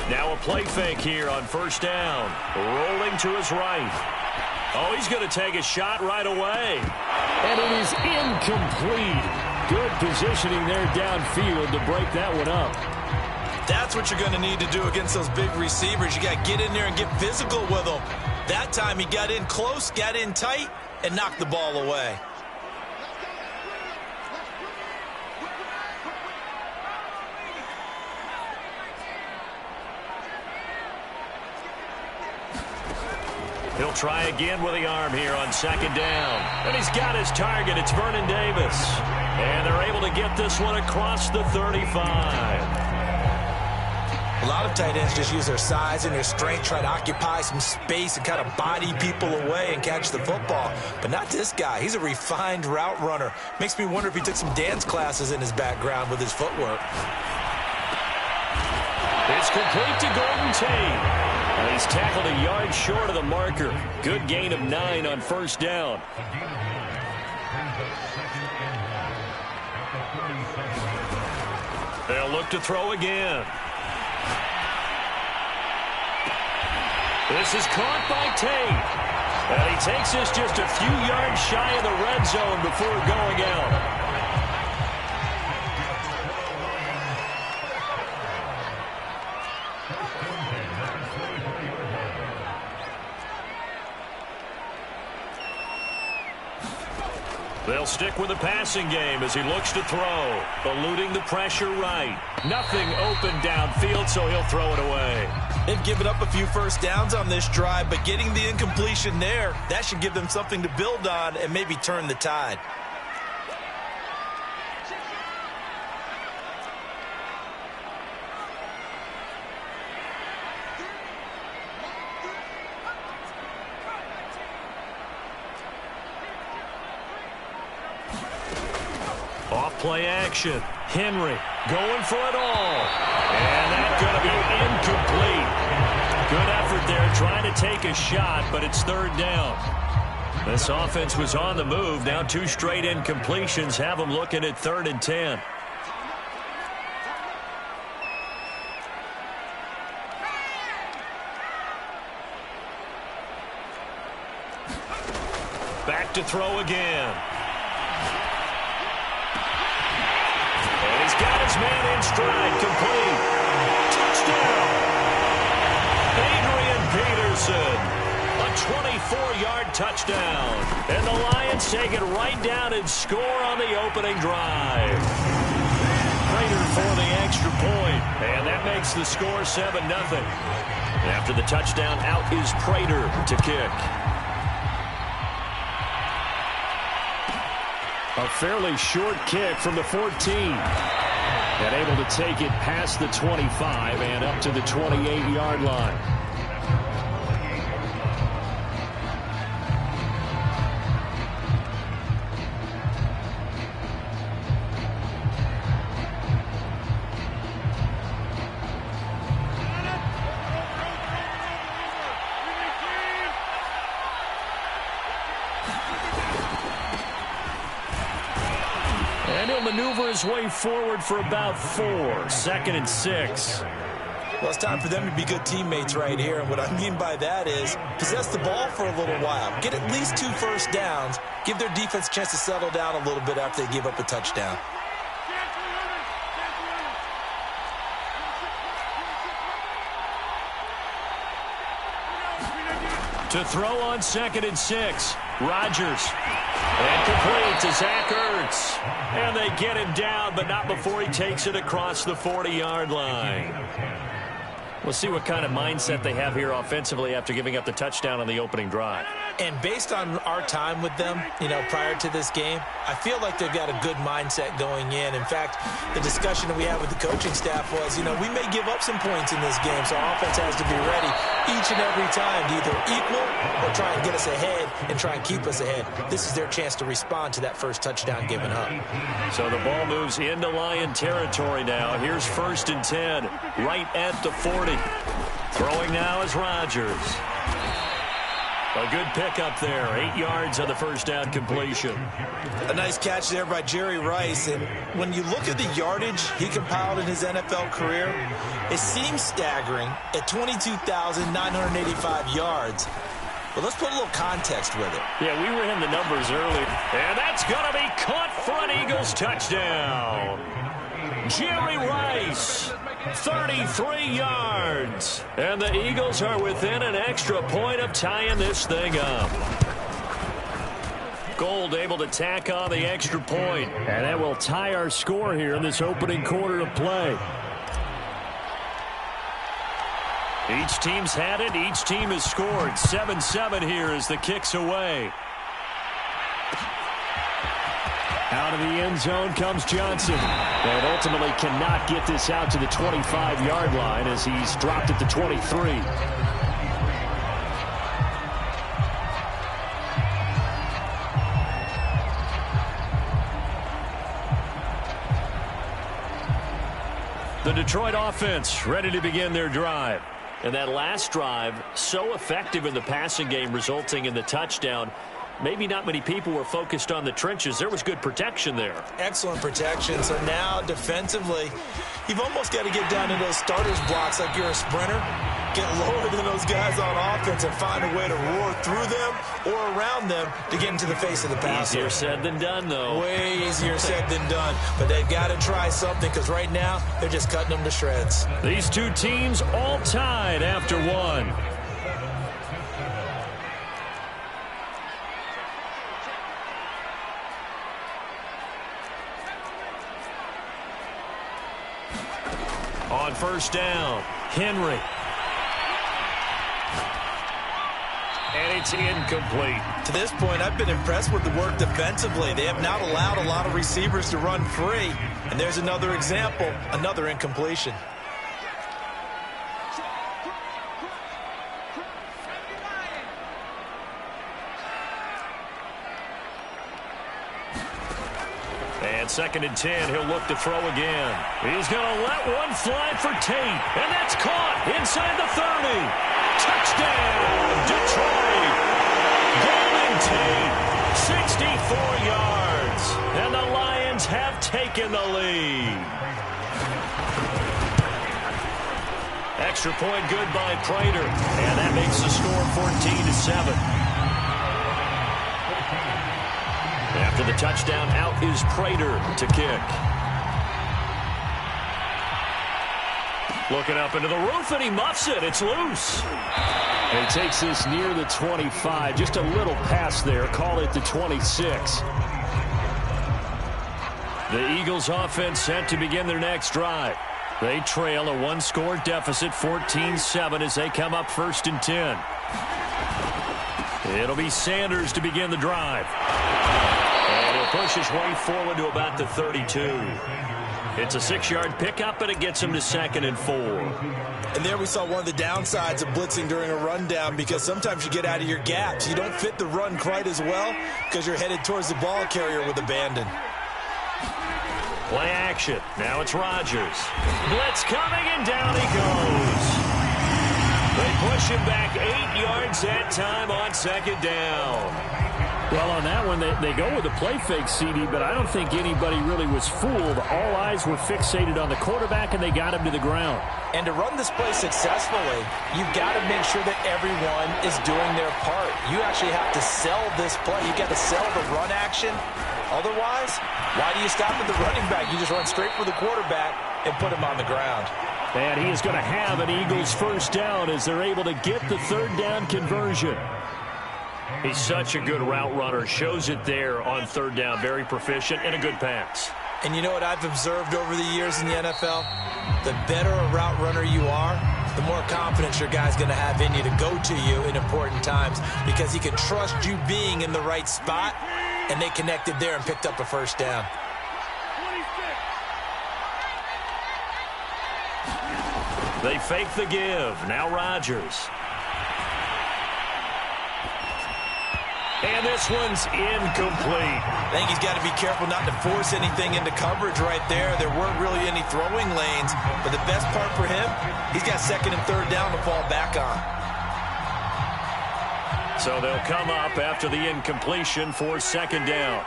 Now a play fake here on first down. Rolling to his right. Oh, he's going to take a shot right away. And it is incomplete. Good positioning there downfield to break that one up. That's what you're going to need to do against those big receivers. You got to get in there and get physical with them. That time he got in close, got in tight, and knocked the ball away. He'll try again with the arm here on second down. And he's got his target. It's Vernon Davis. And they're able to get this one across the 35. A lot of tight ends just use their size and their strength, try to occupy some space and kind of body people away and catch the football. But not this guy. He's a refined route runner. Makes me wonder if he took some dance classes in his background with his footwork. It's complete to Golden Tate. And he's tackled a yard short of the marker. Good gain of 9 on first down. They'll look to throw again. This is caught by Tate. And he takes this just a few yards shy of the red zone before going out. They'll stick with the passing game as he looks to throw. Eluding the pressure right. Nothing open downfield, so he'll throw it away. They've given up a few first downs on this drive, but getting the incompletion there, that should give them something to build on and maybe turn the tide. Play action. Henry going for it all. And that's going to be incomplete. Good effort there trying to take a shot, but it's third down. This offense was on the move. Now 2 straight incompletions have them looking at 3rd and 10. Back to throw again. Got his man in stride, complete. Touchdown. Adrian Peterson. A 24-yard touchdown. And the Lions take it right down and score on the opening drive. Prater for the extra point. And that makes the score 7-0. After the touchdown, out is Prater to kick. A fairly short kick from the 14. And able to take it past the 25 and up to the 28-yard line. Maneuver his way forward for about 4. 2nd and 6. Well, it's time for them to be good teammates right here. And what I mean by that is possess the ball for a little while. Get at least 2 first downs. Give their defense a chance to settle down a little bit after they give up a touchdown. To throw on 2nd and 6. Rodgers. And complete to Zach Ertz. And they get him down, but not before he takes it across the 40-yard line. We'll see what kind of mindset they have here offensively after giving up the touchdown on the opening drive. And based on our time with them, prior to this game, I feel like they've got a good mindset going in. In fact, the discussion that we had with the coaching staff was, we may give up some points in this game, so our offense has to be ready each and every time to either equal or try and get us ahead and try and keep us ahead. This is their chance to respond to that first touchdown given up. So the ball moves into Lion territory now. Here's 1st and 10, right at the 40. Throwing now is Rodgers. A good pickup there. 8 yards on the first down completion. A nice catch there by Jerry Rice. And when you look at the yardage he compiled in his NFL career, it seems staggering at 22,985 yards. But let's put a little context with it. Yeah, we ran the numbers earlier. And that's going to be caught for an Eagles touchdown. Jerry Rice, 33 yards. And the Eagles are within an extra point of tying this thing up. Gold able to tack on the extra point. And that will tie our score here in this opening quarter of play. Each team's had it. Each team has scored. 7-7 here as the kick's away. Out of the end zone comes Johnson. And ultimately cannot get this out to the 25-yard line as he's dropped at the 23. The Detroit offense ready to begin their drive. And that last drive, so effective in the passing game, resulting in the touchdown. Maybe not many people were focused on the trenches. There was good protection there. Excellent protection. So now defensively, you've almost got to get down to those starters blocks like you're a sprinter. Get lower than those guys on offense and find a way to roar through them or around them to get into the face of the passer. Easier said than done, though. Way easier said than done. But they've got to try something because right now they're just cutting them to shreds. These two teams all tied after one. On first down, Henry. And it's incomplete. To this point, I've been impressed with the work defensively. They have not allowed a lot of receivers to run free. And there's another example, another incompletion. And 2nd and 10, he'll look to throw again. He's going to let one fly for Tate. And that's caught inside the 30. Touchdown, Detroit. Golden Tate, 64 yards. And the Lions have taken the lead. Extra point good by Prater. And that makes the score 14-7. After the touchdown, out is Prater to kick. Looking up into the roof, and he muffs it. It's loose. And he takes this near the 25. Just a little pass there. Call it the 26. The Eagles offense set to begin their next drive. They trail a one-score deficit, 14-7, as they come up 1st and 10. It'll be Sanders to begin the drive. And he'll push his way forward to about the 32. It's a 6-yard pickup, and it gets him to 2nd and 4. And there we saw one of the downsides of blitzing during a rundown, because sometimes you get out of your gaps. You don't fit the run quite as well because you're headed towards the ball carrier with abandon. Play action. Now it's Rodgers. Blitz coming, and down he goes. They push him back 8 yards that time on 2nd down. Well, on that one, they go with a play fake, CD, but I don't think anybody really was fooled. All eyes were fixated on the quarterback, and they got him to the ground. And to run this play successfully, you've got to make sure that everyone is doing their part. You actually have to sell this play. You've got to sell the run action. Otherwise, why do you stop at the running back? You just run straight for the quarterback and put him on the ground. And he is going to have an Eagles first down as they're able to get the 3rd down conversion. He's such a good route runner. Shows it there on 3rd down. Very proficient and a good pass. And you know what I've observed over the years in the NFL? The better a route runner you are, the more confidence your guy's going to have in you to go to you in important times, because he can trust you being in the right spot, and they connected there and picked up a first down. They fake the give. Now Rodgers. And this one's incomplete. I think he's got to be careful not to force anything into coverage right there. There weren't really any throwing lanes, but the best part for him, he's got 2nd and 3rd down to fall back on. So they'll come up after the incompletion for second down.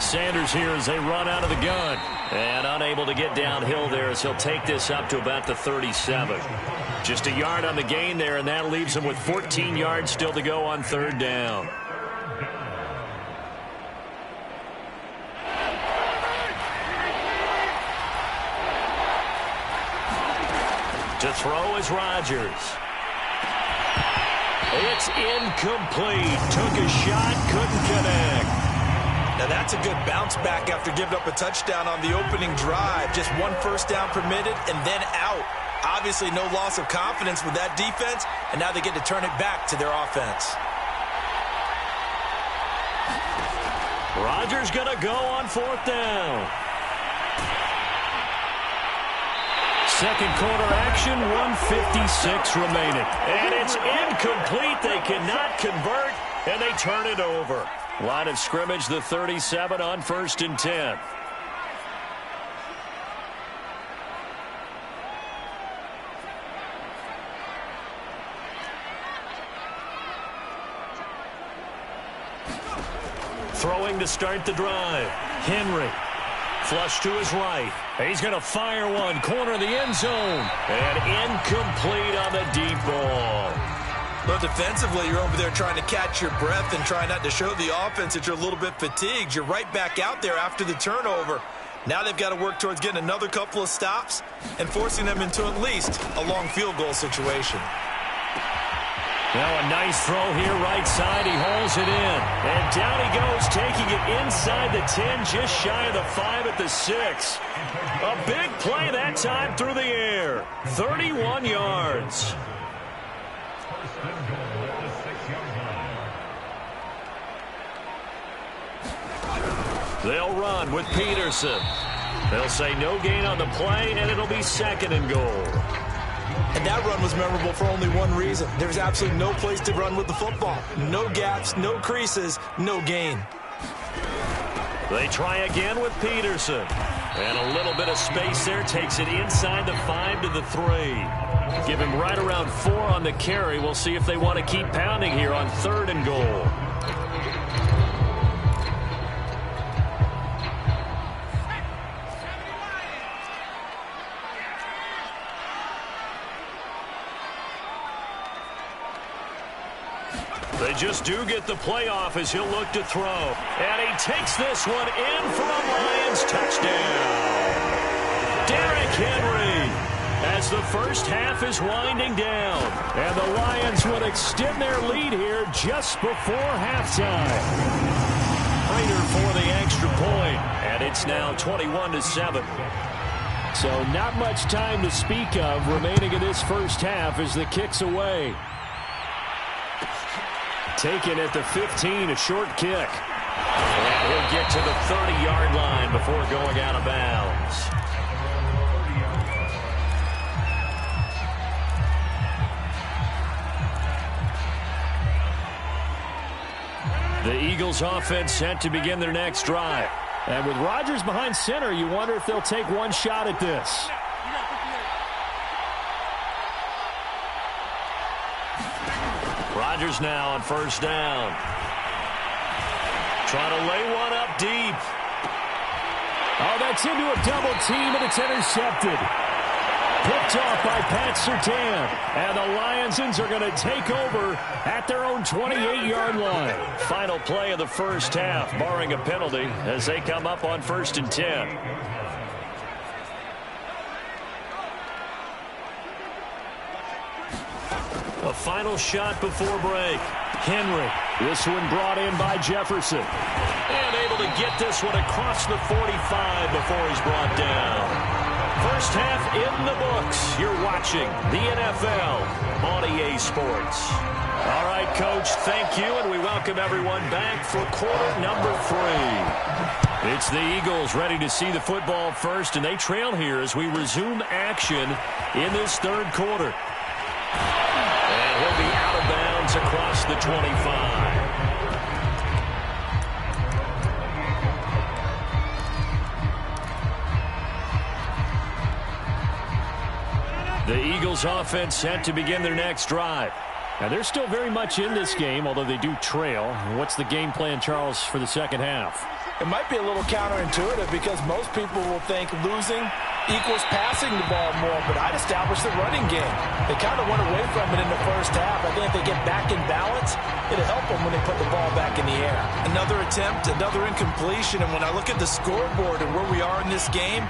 Sanders here as they run out of the gun. And unable to get downhill there as he'll take this up to about the 37. Just a yard on the gain there, and that leaves him with 14 yards still to go on third down. To throw is Rodgers. It's incomplete. Took a shot, couldn't connect. Now that's a good bounce back after giving up a touchdown on the opening drive. Just one first down permitted and then out. Obviously no loss of confidence with that defense, and now they get to turn it back to their offense. Rodgers going to go on fourth down. Second quarter action, 1:56 remaining. And it's incomplete. They cannot convert, and they turn it over. Line of scrimmage, the 37 on 1st and 10. Throwing to start the drive. Henry. Flush to his right. He's going to fire one. Corner of the end zone. And incomplete on the deep ball. Well, defensively, you're over there trying to catch your breath and try not to show the offense that you're a little bit fatigued. You're right back out there after the turnover. Now they've got to work towards getting another couple of stops and forcing them into at least a long field goal situation. Now a nice throw here right side. He hauls it in. And down he goes, taking it inside the 10, just shy of the 5 at the 6. A big play that time through the air. 31 yards. They'll run with Peterson. They'll say no gain on the play, and it'll be second and goal. And that run was memorable for only one reason. There's absolutely no place to run with the football. No gaps, no creases, no gain. They try again with Peterson. And a little bit of space there, takes it inside the 5 to the 3. Give him right around 4 on the carry. We'll see if they want to keep pounding here on 3rd and goal. They just do get the playoff as he'll look to throw. And he takes this one in for a Lions touchdown. Derrick Henry, as the first half is winding down. And the Lions would extend their lead here just before halftime. Prater for the extra point. And it's now 21-7. So not much time to speak of remaining in this first half as the kick's away. Taken at the 15, a short kick. And he'll get to the 30-yard line before going out of bounds. The Eagles offense set to begin their next drive. And with Rodgers behind center, you wonder if they'll take one shot at this. Rodgers now on first down. Trying to lay one up deep. Oh, that's into a double team, and it's intercepted. Picked off by Pat Surtain. And the Lionsons are going to take over at their own 28-yard line. Final play of the first half, barring a penalty, as they come up on 1st and 10. A final shot before break. Henry. This one brought in by Jefferson. And able to get this one across the 45 before he's brought down. First half in the books. You're watching the NFL on EA Sports. All right, Coach, thank you, and we welcome everyone back for quarter number 3. It's the Eagles ready to see the football first, and they trail here as we resume action in this third quarter. And he'll be out of bounds across the 25. Eagles offense set to begin their next drive. Now, they're still very much in this game, although they do trail. What's the game plan, Charles, for the second half? It might be a little counterintuitive because most people will think losing equals passing the ball more, but I'd establish the running game. They kind of went away from it in the first half. I think if they get back in balance, it'll help them when they put the ball back in the air. Another attempt, another incompletion, and when I look at the scoreboard and where we are in this game,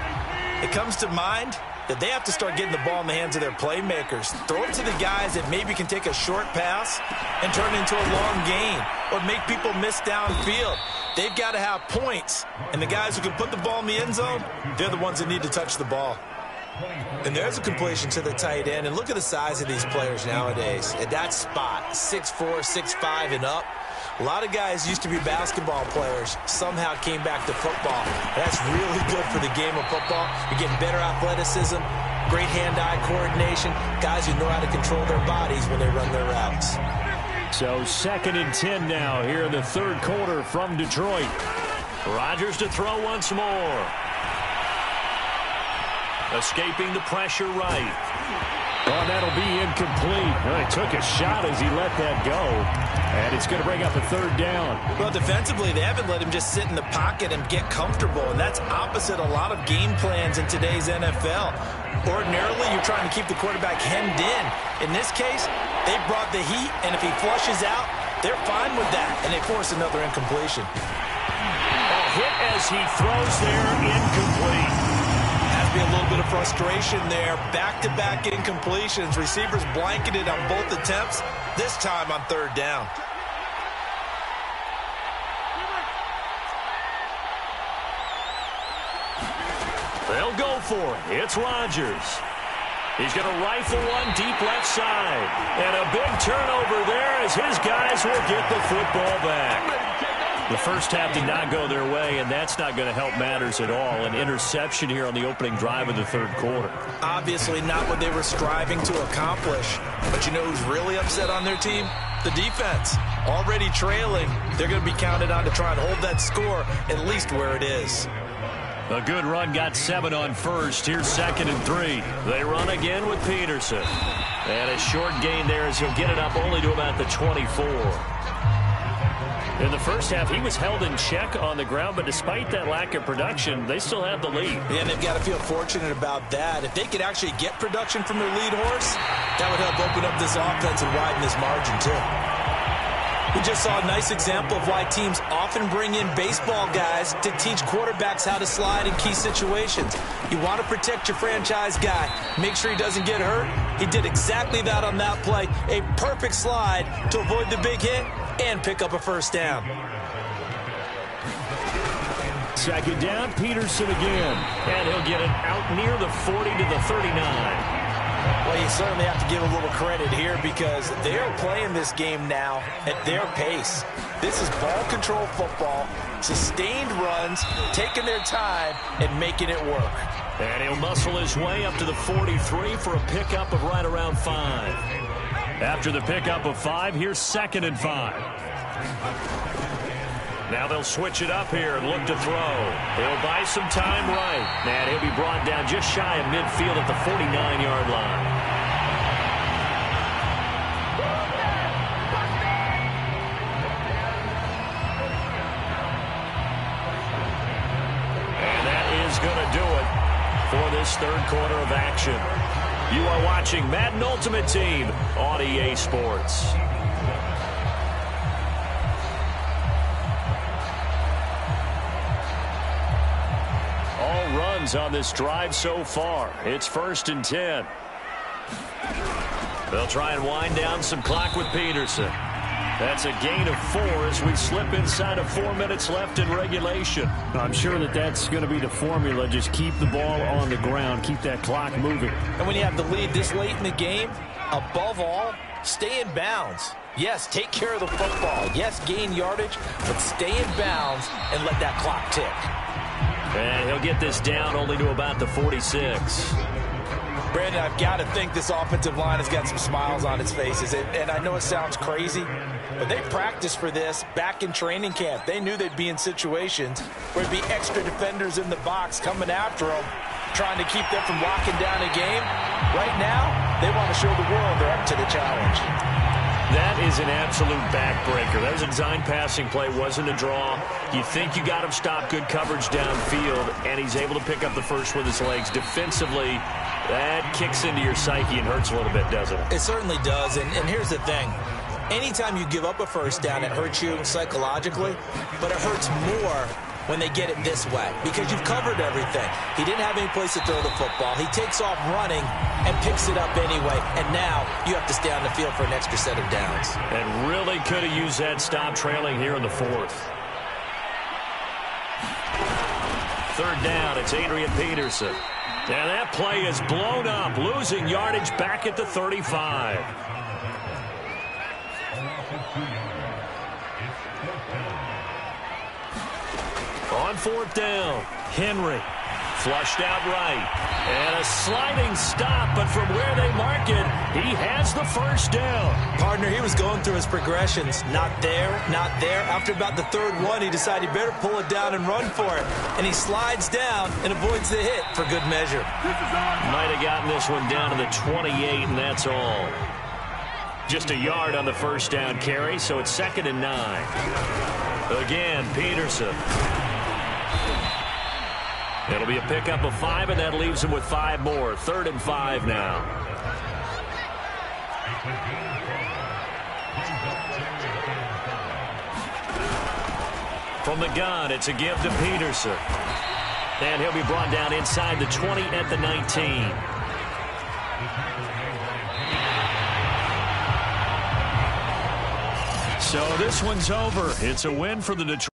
it comes to mind that they have to start getting the ball in the hands of their playmakers. Throw it to the guys that maybe can take a short pass and turn it into a long gain or make people miss downfield. They've got to have points, and the guys who can put the ball in the end zone, they're the ones that need to touch the ball. And there's a completion to the tight end, and look at the size of these players nowadays. At that spot, 6'4", 6'5", and up. A lot of guys used to be basketball players, somehow came back to football. That's really good for the game of football. You're getting better athleticism, great hand-eye coordination, guys who know how to control their bodies when they run their routes. So 2nd and 10 now here in the third quarter from Detroit. Rodgers to throw once more. Escaping the pressure right. Oh, that'll be incomplete. Oh, he took a shot as he let that go. And it's going to bring up a 3rd down. Well, defensively, they haven't let him just sit in the pocket and get comfortable, and that's opposite a lot of game plans in today's NFL. Ordinarily, you're trying to keep the quarterback hemmed in. In this case, they brought the heat, and if he flushes out, they're fine with that, and they force another incompletion. A hit as he throws there, incomplete. Be a little bit of frustration there. Back-to-back incompletions. Receivers blanketed on both attempts, this time on 3rd down. They'll go for it. It's Rodgers. He's going to rifle one deep left side. And a big turnover there as his guys will get the football back. The first half did not go their way, and that's not going to help matters at all. An interception here on the opening drive of the third quarter. Obviously not what they were striving to accomplish. But you know who's really upset on their team? The defense. Already trailing. They're going to be counted on to try and hold that score at least where it is. A good run got 7 on first. Here's 2nd and 3. They run again with Peterson. And a short gain there as he'll get it up only to about the 24. In the first half, he was held in check on the ground, but despite that lack of production, they still have the lead. And they've got to feel fortunate about that. If they could actually get production from their lead horse, that would help open up this offense and widen this margin, too. We just saw a nice example of why teams often bring in baseball guys to teach quarterbacks how to slide in key situations. You want to protect your franchise guy. Make sure he doesn't get hurt. He did exactly that on that play. A perfect slide to avoid the big hit and pick up a 1st down. 2nd down, Peterson again. And he'll get it out near the 40 to the 39. Well, you certainly have to give a little credit here because they're playing this game now at their pace. This is ball control football, sustained runs, taking their time, and making it work. And he'll muscle his way up to the 43 for a pickup of right around 5. After the pickup of 5, here's 2nd and 5. Now they'll switch it up here and look to throw. He'll buy some time right. And he'll be brought down just shy of midfield at the 49-yard line. And that is going to do it for this third quarter of action. You are watching Madden Ultimate Team on EA Sports. All runs on this drive so far. It's 1st and 10. They'll try and wind down some clock with Peterson. That's a gain of 4 as we slip inside of 4 minutes left in regulation. I'm sure that that's going to be the formula. Just keep the ball on the ground. Keep that clock moving. And when you have the lead this late in the game, above all, stay in bounds. Yes, take care of the football. Yes, gain yardage, but stay in bounds and let that clock tick. And he'll get this down only to about the 46. Brandon, I've got to think this offensive line has got some smiles on its faces. And I know it sounds crazy, but they practiced for this back in training camp. They knew they'd be in situations where there'd be extra defenders in the box coming after them, trying to keep them from locking down a game. Right now, they want to show the world they're up to the challenge. That is an absolute backbreaker. That was a design passing play, wasn't a draw. You think you got him stopped, good coverage downfield, and he's able to pick up the first with his legs. Defensively, that kicks into your psyche and hurts a little bit, doesn't it? It certainly does, and here's the thing. Anytime you give up a first down, it hurts you psychologically, but it hurts more when they get it this way because you've covered everything. He didn't have any place to throw the football. He takes off running and picks it up anyway, and now you have to stay on the field for an extra set of downs. And really could have used that stop trailing here in the fourth. Third down, it's Adrian Peterson. And that play is blown up, losing yardage back at the 35. On fourth down, Henry flushed out right. And a sliding stop, but from where they mark it, he has the first down. Partner, he was going through his progressions. Not there, not there. After about the third one, he decided he better pull it down and run for it. And he slides down and avoids the hit for good measure. Might have gotten this one down to the 28, and that's all. Just a yard on the first down carry, so it's 2nd and 9. Again, Peterson. It'll be a pickup of 5, and that leaves him with 5 more. 3rd and 5 now. From the gun, it's a give to Peterson. And he'll be brought down inside the 20 at the 19. So this one's over. It's a win for the Detroit.